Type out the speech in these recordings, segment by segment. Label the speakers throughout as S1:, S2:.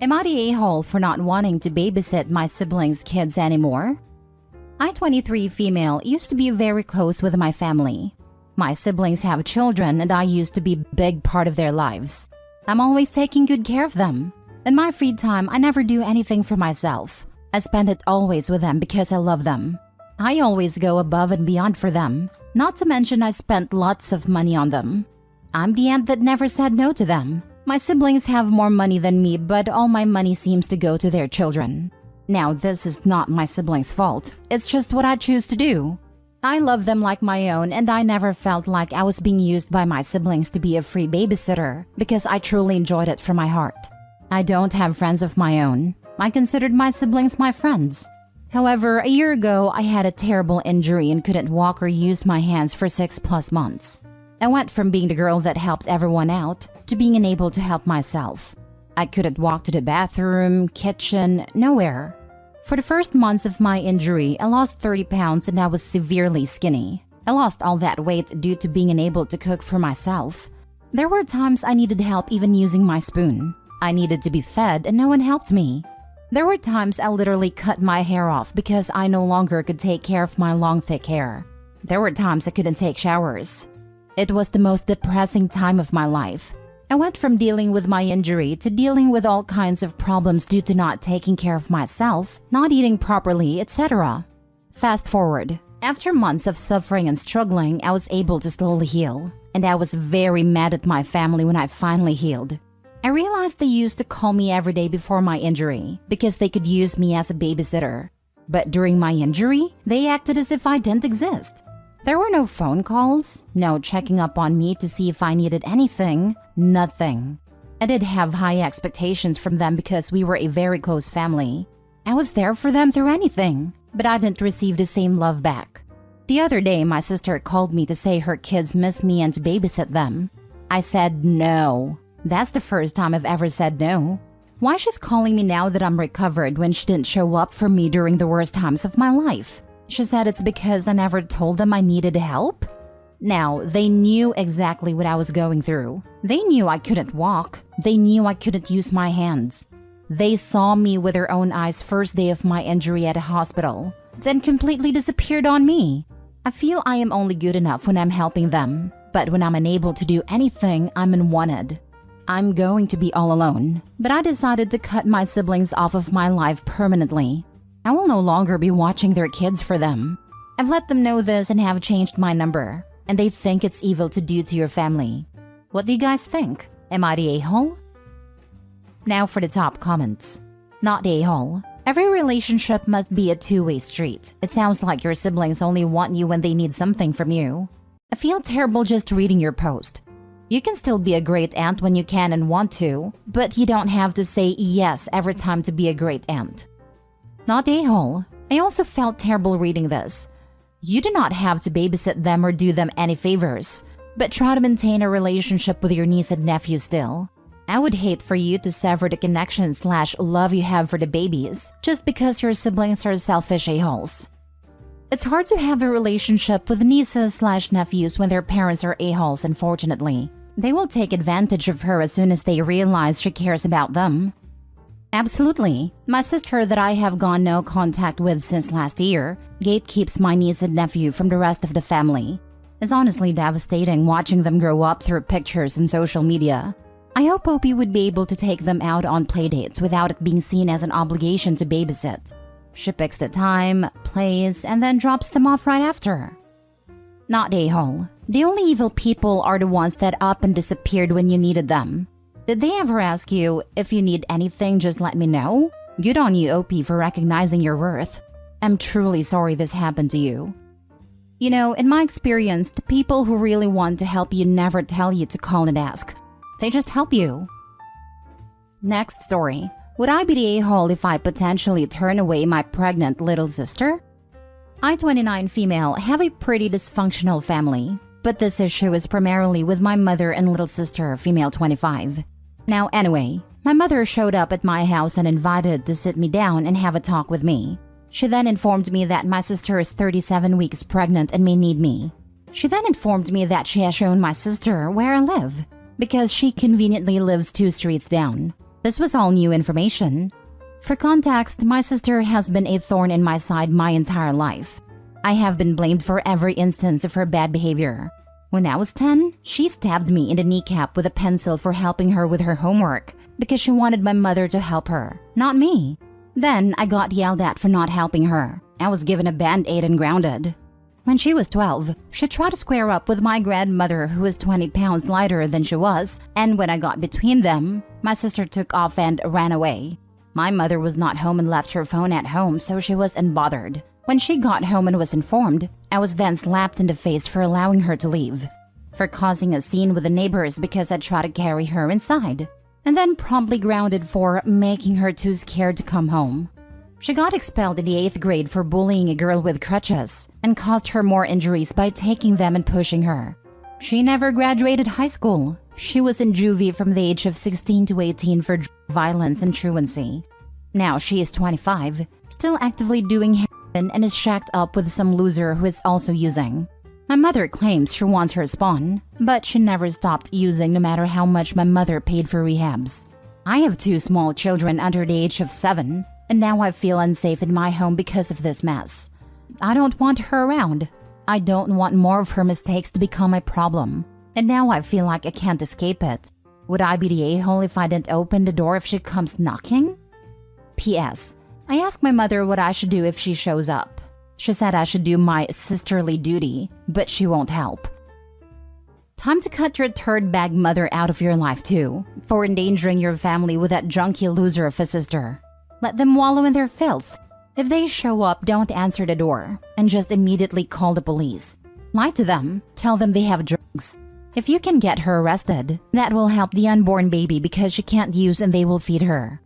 S1: Am I the a-hole for not wanting to babysit my siblings' kids anymore? I, 23 female, used to be very close with my family. My siblings have children and I used to be a big part of their lives. I'm always taking good care of them. In my free time, I never do anything for myself. I spend it always with them because I love them. I always go above and beyond for them. Not to mention I spent lots of money on them. I'm the aunt that never said no to them. My siblings have more money than me, but all my money seems to go to their children. Now, this is not my siblings' fault. It's just what I choose to do. I love them like my own, and I never felt like I was being used by my siblings to be a free babysitter because I truly enjoyed it from my heart. I don't have friends of my own. I considered my siblings my friends. However, a year ago, I had a terrible injury and couldn't walk or use my hands for 6+ months. I went from being the girl that helps everyone out to being unable to help myself. I couldn't walk to the bathroom, kitchen, nowhere. For the first months of my injury, I lost 30 pounds and I was severely skinny. I lost all that weight due to being unable to cook for myself. There were times I needed help even using my spoon. I needed to be fed and no one helped me. There were times I literally cut my hair off because I no longer could take care of my long thick hair. There were times I couldn't take showers. It was the most depressing time of my life. I went from dealing with my injury to dealing with all kinds of problems due to not taking care of myself, not eating properly, etc. Fast forward, after months of suffering and struggling, I was able to slowly heal. And I was very mad at my family when I finally healed. I realized they used to call me every day before my injury because they could use me as a babysitter. But during my injury, they acted as if I didn't exist. There were no phone calls, no checking up on me to see if I needed anything, nothing. I did have high expectations from them because we were a very close family. I was there for them through anything, but I didn't receive the same love back. The other day, my sister called me to say her kids miss me and to babysit them. I said no. That's the first time I've ever said no. Why she's calling me now that I'm recovered when she didn't show up for me during the worst times of my life? She said it's because I never told them I needed help? Now, they knew exactly what I was going through. They knew I couldn't walk. They knew I couldn't use my hands. They saw me with their own eyes first day of my injury at a hospital, then completely disappeared on me. I feel I am only good enough when I'm helping them, but when I'm unable to do anything, I'm unwanted. I'm going to be all alone, but I decided to cut my siblings off of my life permanently. I will no longer be watching their kids for them. I've let them know this and have changed my number, and they think it's evil to do to your family. What do you guys think? Am I the a-hole? Now for the top comments. Not the a-hole. Every relationship must be a two-way street. It sounds like your siblings only want you when they need something from you. I feel terrible just reading your post. You can still be a great aunt when you can and want to, but you don't have to say yes every time to be a great aunt. Not a-hole. I also felt terrible reading this. You do not have to babysit them or do them any favors, but try to maintain a relationship with your niece and nephew still. I would hate for you to sever the connection/love you have for the babies just because your siblings are selfish a-holes. It's hard to have a relationship with nieces/nephews when their parents are a-holes, unfortunately. They will take advantage of her as soon as they realize she cares about them. Absolutely. My sister that I have gone no contact with since last year gatekeeps my niece and nephew from the rest of the family. It's honestly devastating watching them grow up through pictures and social media. I hope Opie would be able to take them out on playdates without it being seen as an obligation to babysit. She picks the time, plays, and then drops them off right after. Not a-hole. The only evil people are the ones that up and disappeared when you needed them. Did they ever ask you, if you need anything, just let me know? Good on you, Opie, for recognizing your worth. I'm truly sorry this happened to you. You know, in my experience, the people who really want to help you never tell you to call and ask. They just help you. Next story. Would I be the a-hole if I potentially turn away my pregnant little sister? I, 29 female, have a pretty dysfunctional family, but this issue is primarily with my mother and little sister, female 25. Now anyway, my mother showed up at my house and invited to sit me down and have a talk with me. She then informed me that my sister is 37 weeks pregnant and may need me. She then informed me that she has shown my sister where I live, because she conveniently lives 2 streets down. This was all new information. For context, my sister has been a thorn in my side my entire life. I have been blamed for every instance of her bad behavior. When I was 10, she stabbed me in the kneecap with a pencil for helping her with her homework because she wanted my mother to help her, not me. Then I got yelled at for not helping her. I was given a band-aid and grounded. When she was 12, she tried to square up with my grandmother who was 20 pounds lighter than she was, and when I got between them, my sister took off and ran away. My mother was not home and left her phone at home, so she was unbothered. When she got home and was informed, I was then slapped in the face for allowing her to leave, for causing a scene with the neighbors because I tried to carry her inside, and then promptly grounded for making her too scared to come home. She got expelled in the 8th grade for bullying a girl with crutches and caused her more injuries by taking them and pushing her. She never graduated high school. She was in juvie from the age of 16 to 18 for violence and truancy. Now she is 25, still actively doing heroin and is shacked up with some loser who is also using. My mother claims she wants her spawn, but she never stopped using no matter how much my mother paid for rehabs. I have 2 small children under the age of 7, and now I feel unsafe in my home because of this mess. I don't want her around. I don't want more of her mistakes to become my problem. And now I feel like I can't escape it. Would I be the a-hole if I didn't open the door if she comes knocking? P.S. I asked my mother what I should do if she shows up. She said I should do my sisterly duty, but she won't help. Time to cut your turd bag mother out of your life too, for endangering your family with that junky loser of a sister. Let them wallow in their filth. If they show up, don't answer the door and just immediately call the police. Lie to them, tell them they have drugs. If you can get her arrested, that will help the unborn baby because she can't use and they will feed her.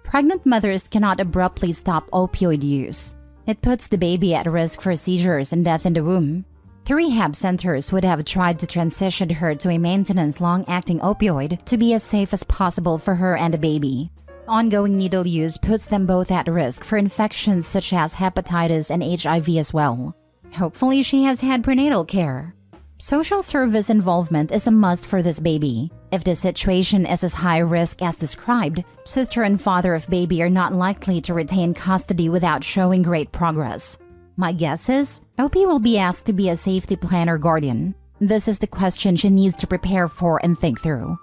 S1: Pregnant mothers cannot abruptly stop opioid use. It puts the baby at risk for seizures and death in the womb. The rehab centers would have tried to transition her to a maintenance long-acting opioid to be as safe as possible for her and the baby. Ongoing needle use puts them both at risk for infections such as hepatitis and HIV as well. Hopefully she has had prenatal care. Social service involvement is a must for this baby. If the situation is as high risk as described, sister and father of baby are not likely to retain custody without showing great progress. My guess is, OP will be asked to be a safety plan or guardian. This is the question she needs to prepare for and think through.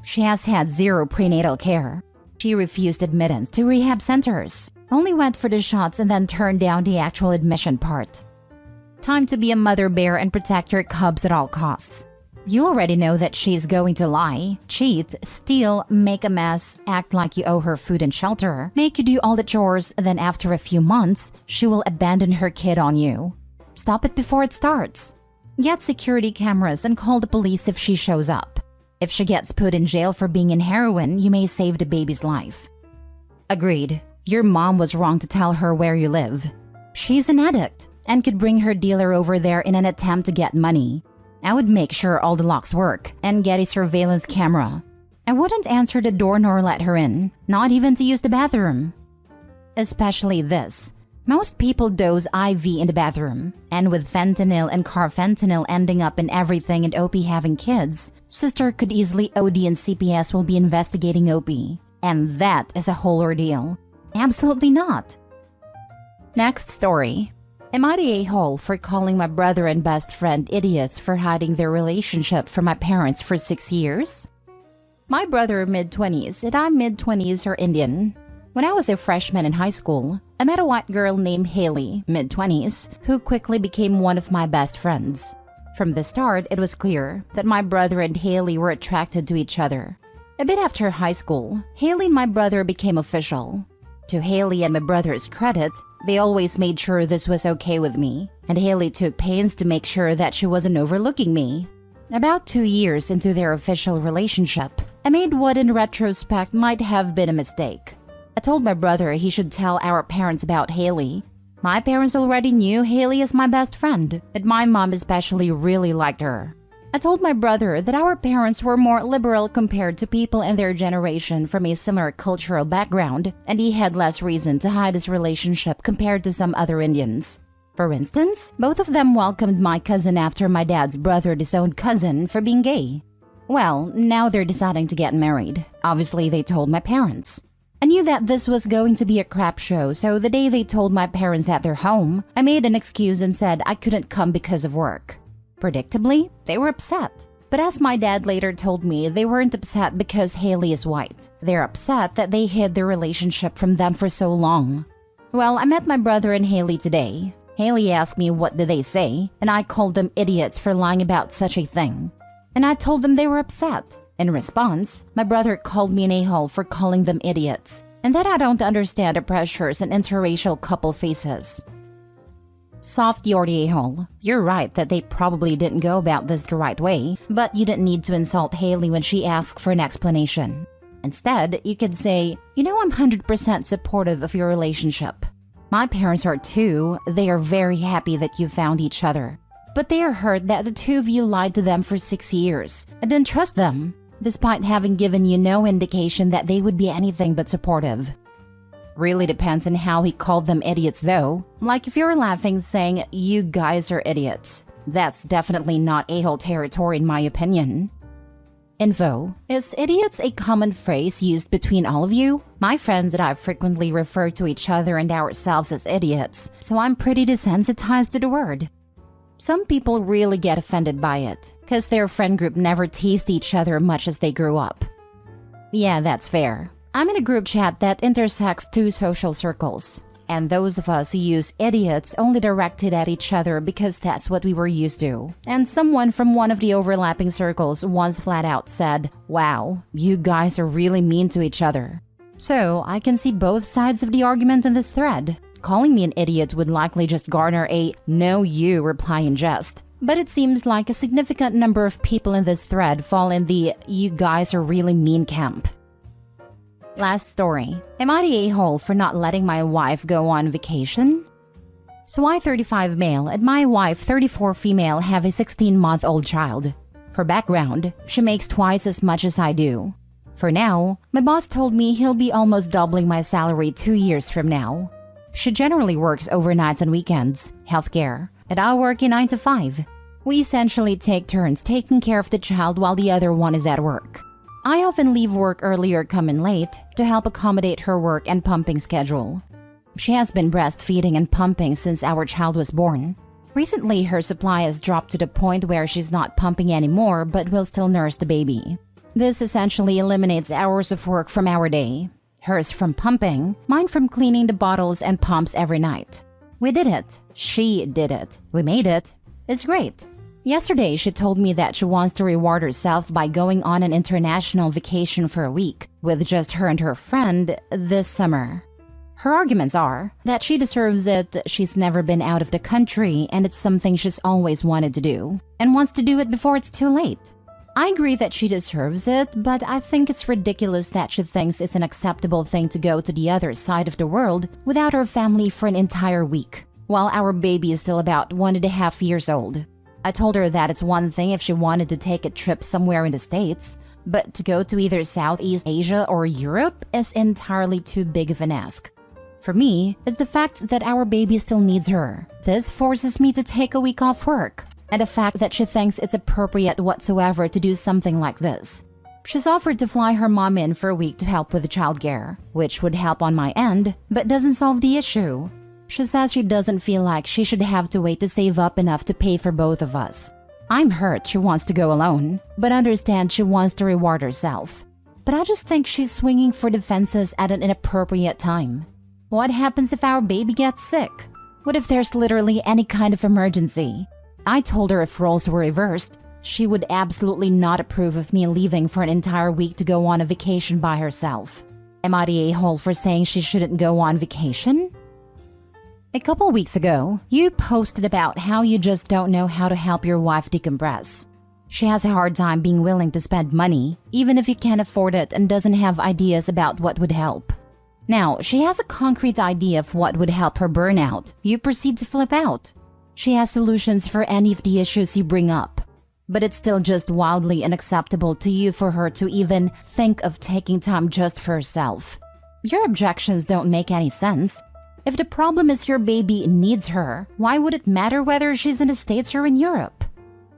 S1: She has had 0 prenatal care. She refused admittance to rehab centers, only went for the shots and then turned down the actual admission part. Time to be a mother bear and protect your cubs at all costs. You already know that she's going to lie, cheat, steal, make a mess, act like you owe her food and shelter, make you do all the chores, then after a few months, she will abandon her kid on you. Stop it before it starts. Get security cameras and call the police if she shows up. If she gets put in jail for being in heroin, you may save the baby's life. Agreed. Your mom was wrong to tell her where you live. She's an addict and could bring her dealer over there in an attempt to get money. I would make sure all the locks work and get a surveillance camera. I wouldn't answer the door nor let her in, not even to use the bathroom. Especially this. Most people dose IV in the bathroom, and with fentanyl and carfentanil ending up in everything and OP having kids, sister could easily OD and CPS will be investigating OP. And that is a whole ordeal. Absolutely not. Next story. Am I the a-hole for calling my brother and best friend idiots for hiding their relationship from my parents for 6 years? My brother mid-20s and I'm mid-20s are Indian. When I was a freshman in high school, I met a white girl named Haley, mid-20s, who quickly became one of my best friends. From the start, it was clear that my brother and Haley were attracted to each other. A bit after high school, Haley and my brother became official. To Haley and my brother's credit, they always made sure this was okay with me, and Haley took pains to make sure that she wasn't overlooking me. About 2 years into their official relationship, I made what in retrospect might have been a mistake. I told my brother he should tell our parents about Haley. My parents already knew Haley as my best friend, and my mom especially really liked her. I told my brother that our parents were more liberal compared to people in their generation from a similar cultural background, and he had less reason to hide his relationship compared to some other Indians. For instance, both of them welcomed my cousin after my dad's brother disowned cousin for being gay. Well, now they're deciding to get married. Obviously, they told my parents. I knew that this was going to be a crap show, so the day they told my parents that they're home, I made an excuse and said I couldn't come because of work. Predictably, they were upset. But as my dad later told me, they weren't upset because Haley is white. They're upset that they hid their relationship from them for so long. Well, I met my brother and Haley today. Haley asked me what did they say, and I called them idiots for lying about such a thing. And I told them they were upset. In response, my brother called me an a-hole for calling them idiots, and that I don't understand the pressures an interracial couple faces. Soft Yorty a-hole. You're right that they probably didn't go about this the right way, but you didn't need to insult Haley when she asked for an explanation. Instead, you could say, you know, I'm 100% supportive of your relationship. My parents are too. They are very happy that you found each other. But they are hurt that the two of you lied to them for 6 years and didn't trust them, despite having given you no indication that they would be anything but supportive. Really depends on how he called them idiots though. Like if you're laughing saying, you guys are idiots. That's definitely not a-hole territory in my opinion. Info. Is idiots a common phrase used between all of you? My friends and I frequently refer to each other and ourselves as idiots, so I'm pretty desensitized to the word. Some people really get offended by it, because their friend group never teased each other much as they grew up. Yeah, that's fair. I'm in a group chat that intersects two social circles, and those of us who use idiots only direct it at each other because that's what we were used to. And someone from one of the overlapping circles once flat out said, wow, you guys are really mean to each other. So I can see both sides of the argument in this thread. Calling me an idiot would likely just garner a "no you" reply in jest. But it seems like a significant number of people in this thread fall in the "you guys are really mean" camp. Last story. Am I the a-hole for not letting my wife go on vacation? So I, 35 male, and my wife, 34 female, have a 16-month-old child. For background, she makes twice as much as I do. For now, my boss told me he'll be almost doubling my salary 2 years from now. She generally works overnights and weekends, healthcare, and I work a 9 to 5. We essentially take turns taking care of the child while the other one is at work. I often leave work early or come in late to help accommodate her work and pumping schedule. She has been breastfeeding and pumping since our child was born. Recently, her supply has dropped to the point where she's not pumping anymore but will still nurse the baby. This essentially eliminates hours of work from our day. Hers from pumping, mine from cleaning the bottles and pumps every night. We did it. She did it. We made it. It's great. Yesterday, she told me that she wants to reward herself by going on an international vacation for a week with just her and her friend this summer. Her arguments are that she deserves it, she's never been out of the country, and it's something she's always wanted to do, and wants to do it before it's too late. I agree that she deserves it, but I think it's ridiculous that she thinks it's an acceptable thing to go to the other side of the world without her family for an entire week, while our baby is still about 1.5 years old. I told her that it's one thing if she wanted to take a trip somewhere in the States, but to go to either Southeast Asia or Europe is entirely too big of an ask. For me, it's the fact that our baby still needs her. This forces me to take a week off work, and the fact that she thinks it's appropriate whatsoever to do something like this. She's offered to fly her mom in for a week to help with the childcare, which would help on my end, but doesn't solve the issue. She says she doesn't feel like she should have to wait to save up enough to pay for both of us. I'm hurt she wants to go alone, but understand she wants to reward herself. But I just think she's swinging for the fences at an inappropriate time. What happens if our baby gets sick? What if there's literally any kind of emergency? I told her if roles were reversed, she would absolutely not approve of me leaving for an entire week to go on a vacation by herself. Am I the a-hole for saying she shouldn't go on vacation? A couple weeks ago, you posted about how you just don't know how to help your wife decompress. She has a hard time being willing to spend money, even if you can't afford it and doesn't have ideas about what would help. Now, she has a concrete idea of what would help her burn out. You proceed to flip out. She has solutions for any of the issues you bring up. But it's still just wildly unacceptable to you for her to even think of taking time just for herself. Your objections don't make any sense. If the problem is your baby needs her, why would it matter whether she's in the States or in Europe?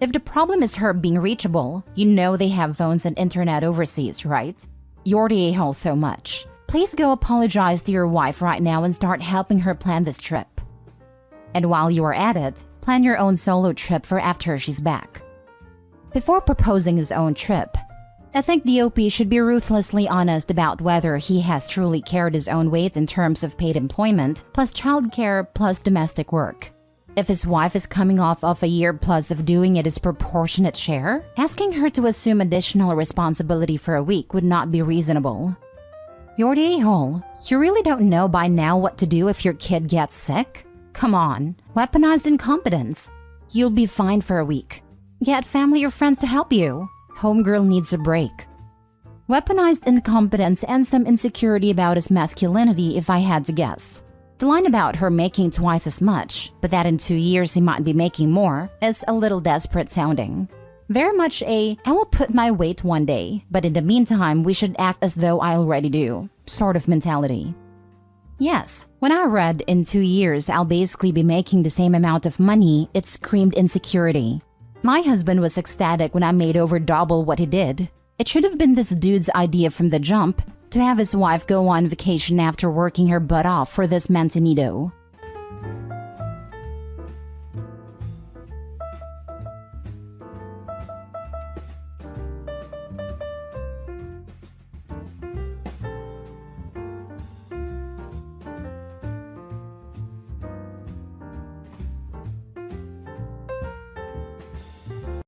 S1: If the problem is her being reachable, you know they have phones and internet overseas, right? You're the a-hole so much. Please go apologize to your wife right now and start helping her plan this trip. And while you are at it, plan your own solo trip for after she's back. Before proposing his own trip, I think the OP should be ruthlessly honest about whether he has truly carried his own weight in terms of paid employment, plus childcare, plus domestic work. If his wife is coming off of a year plus of doing it as proportionate share, asking her to assume additional responsibility for a week would not be reasonable. You're the a-hole. You really don't know by now what to do if your kid gets sick? Come on, weaponized incompetence. You'll be fine for a week. Get family or friends to help you. Homegirl needs a break. Weaponized incompetence and some insecurity about his masculinity if I had to guess. The line about her making twice as much, but that in 2 years he might be making more, is a little desperate sounding. Very much I will put my weight one day, but in the meantime we should act as though I already do, sort of mentality. Yes, when I read in 2 years I'll basically be making the same amount of money, it screamed insecurity. My husband was ecstatic when I made over double what he did. It should have been this dude's idea from the jump to have his wife go on vacation after working her butt off for this manzanito.